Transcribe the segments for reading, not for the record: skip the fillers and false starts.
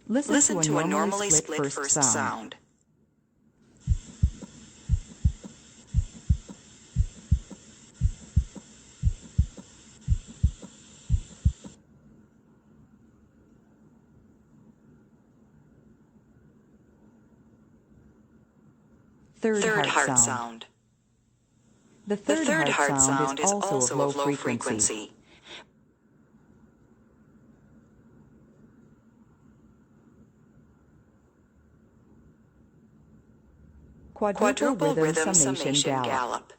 Listen to a normally split first sound. Third heart sound. The third heart sound is also of low frequency. Quadruple rhythm summation gallop.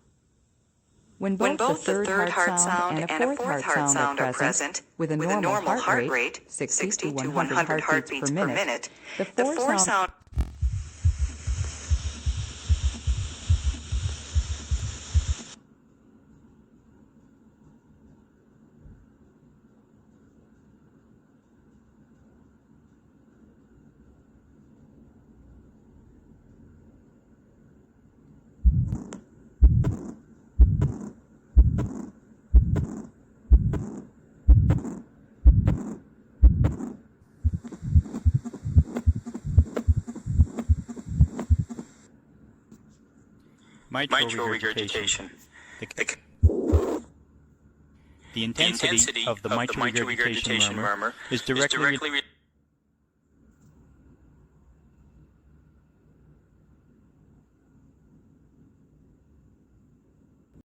When both the third heart sound and a fourth heart sound are present, with a normal heart rate, 60 to 100 heartbeats per minute, the fourth sound Mitral regurgitation. The intensity of the mitral regurgitation murmur is directly